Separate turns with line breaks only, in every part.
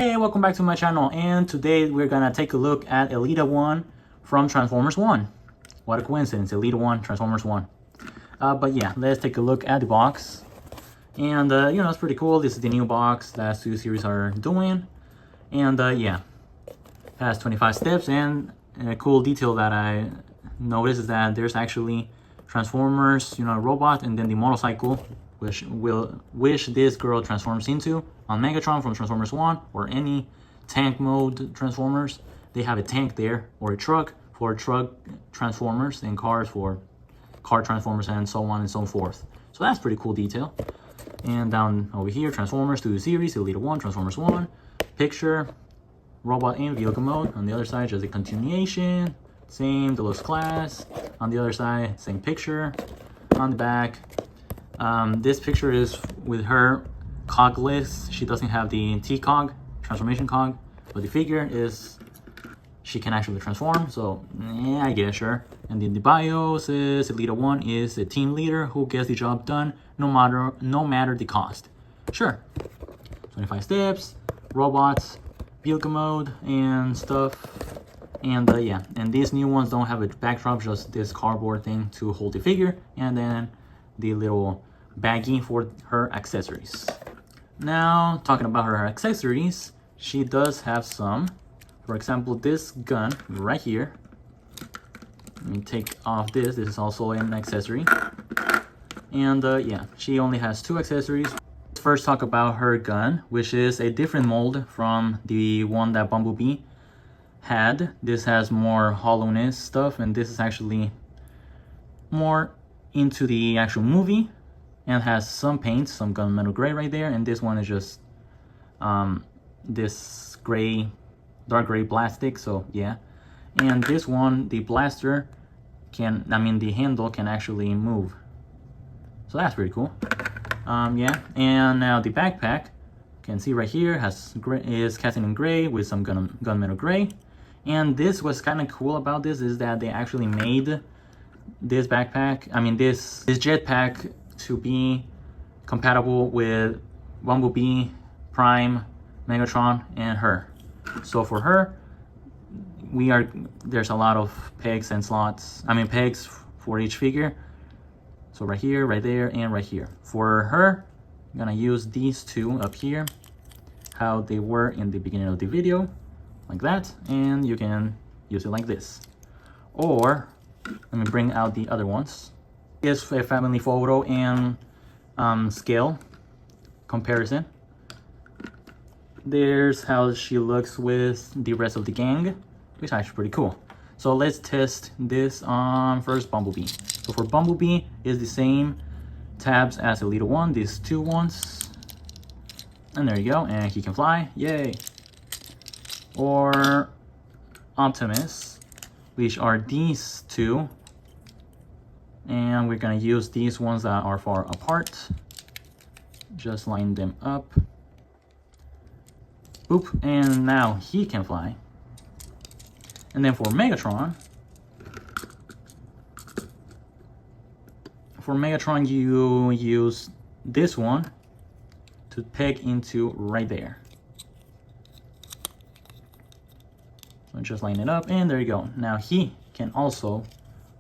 Hey, welcome back to my channel, and today we're gonna take a look at ELITA 1 from Transformers 1. What a coincidence, ELITA 1, Transformers 1. But yeah, let's take a look at the box. And it's pretty cool. This is the new box that Studio Series are doing. And yeah, it has 25 steps, and a cool detail that I noticed is that there's actually Transformers, a robot, and then the motorcycle, which this girl transforms into. On Megatron from Transformers 1, or any tank mode Transformers, they have a tank there, or a truck for truck Transformers, and cars for car Transformers, and so on and so forth. So that's pretty cool detail. And down over here, Transformers Studio Series, ELITA 1, Transformers 1, picture, robot in vehicle mode. On the other side, just a continuation, same deluxe class. On the other side, same picture. On the back, this picture is with her cogless. She doesn't have the T-cog, transformation cog, but the figure is, she can actually transform, so yeah, I guess, sure. And then the bio says ELITA 1 is a team leader who gets the job done no matter the cost. Sure. 25 steps, robots, vehicle mode, and stuff. And yeah, and these new ones don't have a backdrop, just this cardboard thing to hold the figure, and then the little baggie for her accessories. Now, talking about her accessories, she does have some. For example, this gun right here. Let me take off this. This is also an accessory. And yeah, she only has 2 accessories. Let's first talk about her gun, which is a different mold from the one that Bumblebee had. This has more hollowness stuff, and this is actually more into the actual movie, and has some paint, some gunmetal gray right there, and this one is just this gray, dark gray plastic. So yeah, and this one, the blaster can, the handle can actually move, so that's pretty cool. Yeah, and now the backpack, you can see right here, is casting in gray with some gunmetal gray. And this, what's kind of cool about this is that they actually made this backpack, this jetpack, to be compatible with Bumblebee, Prime, Megatron, and her. So for her, there's a lot of pegs and slots, pegs for each figure. So right here, right there, and right here. For her, I'm gonna use these 2 up here, how they were in the beginning of the video, like that, and you can use it like this. Or, let me bring out the other ones. Here's a family photo and scale comparison. There's how she looks with the rest of the gang, which is actually pretty cool. So let's test this on first Bumblebee. So for Bumblebee, is the same tabs as ELITA 1, these 2 ones. And there you go, and he can fly, yay. Or Optimus, which are these 2. And we're gonna use these ones that are far apart. Just line them up. Boop, and now he can fly. And then for Megatron, you use this one to peg into right there. So just line it up, and there you go. Now he can also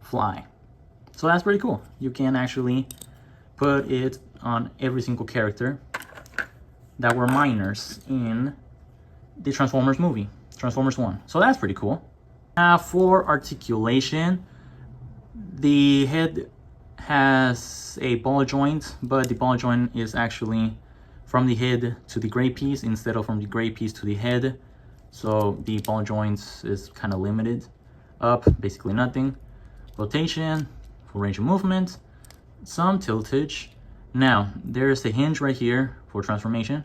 fly. So that's pretty cool. You can actually put it on every single character that were minors in the Transformers movie, Transformers 1. So that's pretty cool. Now for articulation, the head has a ball joint, but the ball joint is actually from the head to the gray piece instead of from the gray piece to the head. So the ball joints is kind of limited. Up, basically nothing. Rotation, for range of movement, some tiltage. Now, there's a hinge right here for transformation.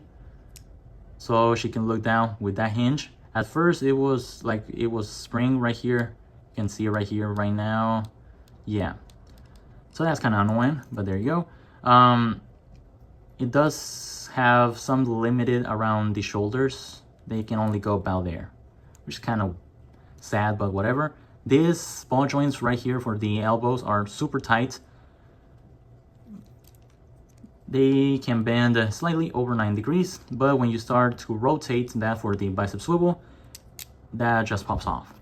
So she can look down with that hinge. At first, it was spring right here. You can see it right here, right now. Yeah. So that's kind of annoying, but there you go. It does have some limited around the shoulders. They can only go about there, which is kind of sad, but whatever. These ball joints right here for the elbows are super tight. they can bend slightly over 9 degrees, but when you start to rotate that for the bicep swivel, that just pops off.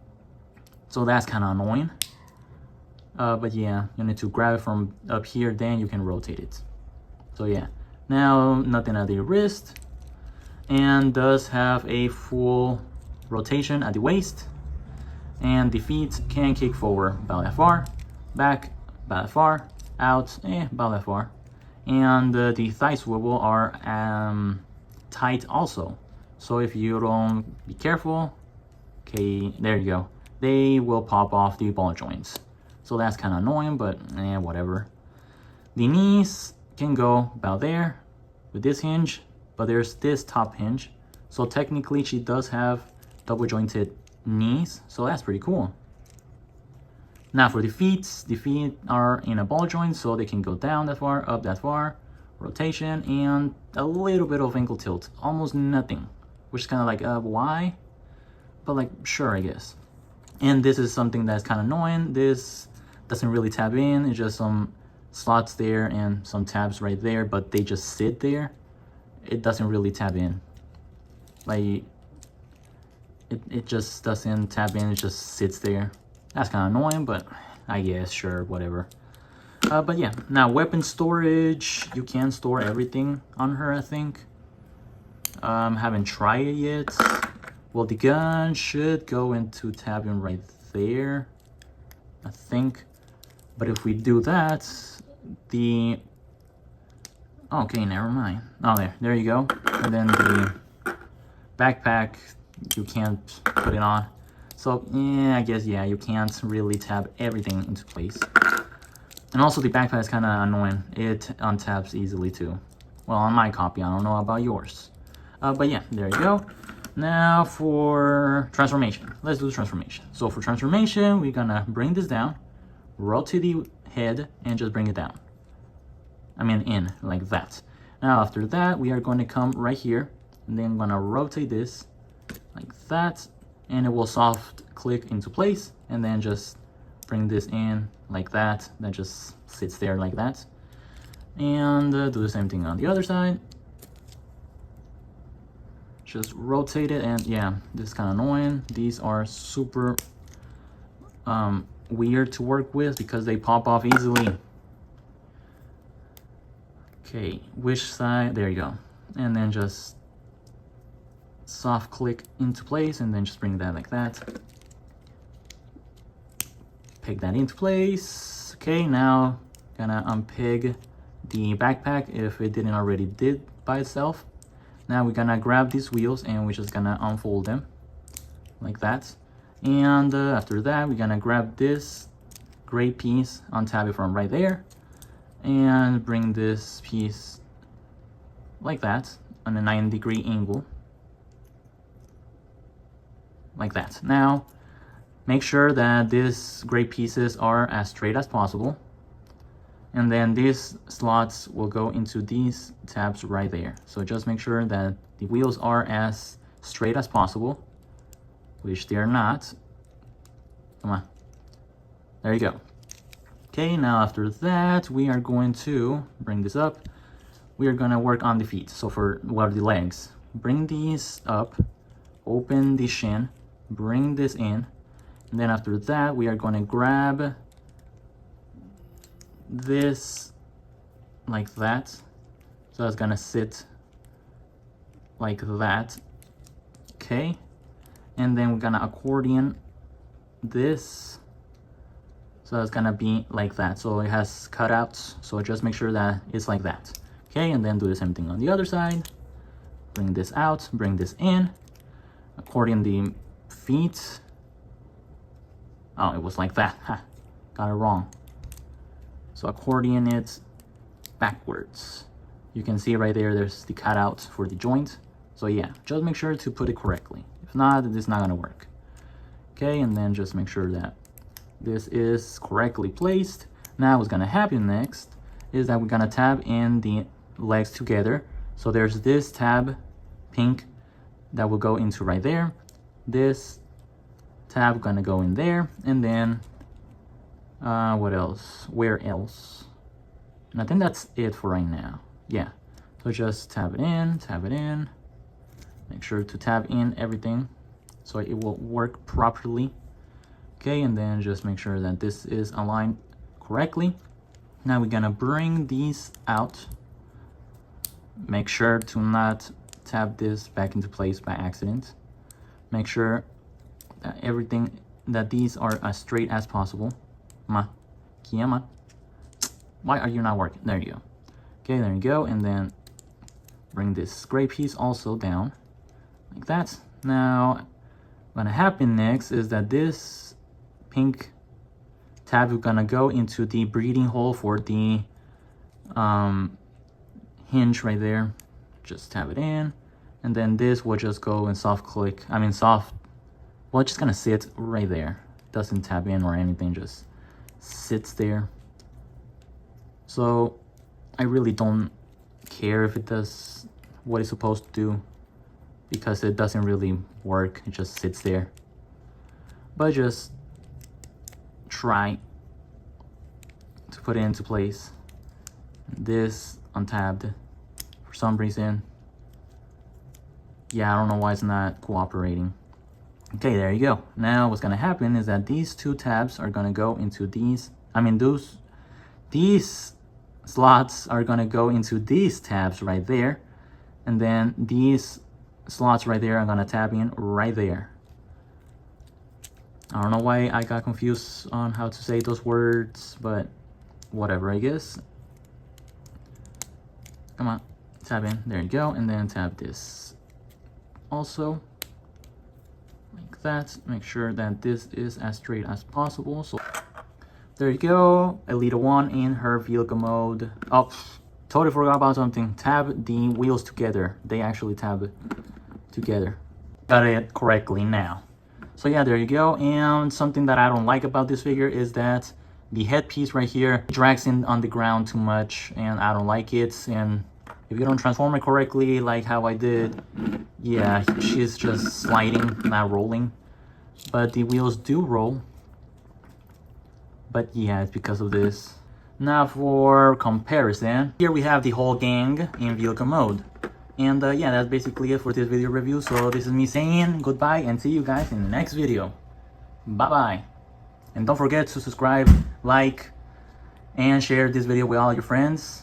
So that's kind of annoying. But yeah, you need to grab it from up here, then you can rotate it. So yeah, now nothing at the wrist, and does have a full rotation at the waist, and the feet can kick forward about that far, back about that far, out about that far, and the thigh swivel are tight also. So if you don't be careful, okay, there you go, they will pop off the ball joints. So that's kind of annoying, but whatever. The knees can go about there with this hinge, but there's this top hinge. So technically she does have double jointed knees, so that's pretty cool. Now for the feet are in a ball joint, so they can go down that far, up that far, rotation, and a little bit of ankle tilt, almost nothing, which is kind of like, why? But like, sure, I guess. And this is something that's kind of annoying. This doesn't really tab in, it's just some slots there and some tabs right there, but they just sit there. It doesn't really tab in. Like, it just doesn't tab in, it just sits there. That's kind of annoying, but I guess, sure, whatever. But yeah, now weapon storage, you can store everything on her, I think. Haven't tried it yet. Well, the gun should go into tabbing right there, I think. But if we do that, the... Okay, never mind. Oh, there you go. And then the backpack, you can't put it on. So, yeah, I guess, yeah, you can't really tab everything into place. And also the backpack is kind of annoying. It untabs easily too. Well, on my copy, I don't know about yours. But yeah, there you go. Now for transformation. Let's do transformation. So for transformation, we're gonna bring this down, rotate the head, and just bring it down. I mean in, like that. Now after that, we are going to come right here, and then I'm gonna rotate this like that, and it will soft click into place, and then just bring this in like that. That just sits there like that. And do the same thing on the other side. Just rotate it, and yeah, this is kind of annoying. These are super weird to work with because they pop off easily. Okay, which side? There you go. And then just soft click into place, and then just bring that like that. Peg that into place. Okay, now gonna unpeg the backpack if it didn't already did by itself. Now we're gonna grab these wheels and we're just gonna unfold them like that. And after that, we're gonna grab this gray piece, untab it from right there, and bring this piece like that on a 90-degree angle, like that. Now, make sure that these gray pieces are as straight as possible. And then these slots will go into these tabs right there. So just make sure that the wheels are as straight as possible, which they're not. Come on. There you go. Okay, now after that, we are going to bring this up. We are gonna work on the feet. So for the legs, bring these up, open the shin, bring this in. And then after that, we are gonna grab this like that. So it's gonna sit like that. Okay, and then we're gonna accordion this, so it's gonna be like that. So it has cutouts, so just make sure that it's like that. Okay, and then do the same thing on the other side. Bring this out, bring this in, accordion the feet. Oh, it was like that. Ha, got it wrong. So accordion it backwards. You can see right there, there's the cutout for the joint. So yeah, just make sure to put it correctly. If not, it's not gonna work. Okay, and then just make sure that this is correctly placed. Now what's gonna happen next is that we're gonna tab in the legs together. So there's this tab, pink, that will go into right there. This tab gonna go in there, and then what else? Where else? And I think that's it for right now. Yeah, so just tab it in, make sure to tab in everything so it will work properly. Okay, and then just make sure that this is aligned correctly. Now we're gonna bring these out. Make sure to not tab this back into place by accident. Make sure that these are as straight as possible. Why are you not working? There you go. Okay, there you go, and then bring this gray piece also down like that. Now what's gonna happen next is that this pink tab is gonna go into the breathing hole for the hinge right there. Just tab it in, and then this will just go and well, it's just gonna sit right there. Doesn't tab in or anything, just sits there. So I really don't care if it does what it's supposed to do, because it doesn't really work. It just sits there. But just try to put it into place. This untabbed for some reason. Yeah, I don't know why it's not cooperating. Okay, there you go. Now what's gonna happen is that these two tabs are gonna go into these slots are gonna go into these tabs right there, and then these slots right there are gonna tab in right there. I don't know why I got confused on how to say those words, but whatever, I guess. Come on, tab in, there you go, and then tab this also like that. Make sure that this is as straight as possible. So there you go, ELITA 1 in her vehicle mode. Oh, totally forgot about something. Tab the wheels together. They actually tab together. Got it correctly now. So yeah, there you go. And something that I don't like about this figure is that the headpiece right here drags in on the ground too much, and I don't like it. And if you don't transform it correctly, like how I did, yeah, she's just sliding, not rolling. But the wheels do roll. But yeah, it's because of this. Now for comparison, here we have the whole gang in vehicle mode. And yeah, that's basically it for this video review. So this is me saying goodbye and see you guys in the next video. Bye bye. And don't forget to subscribe, like, and share this video with all your friends.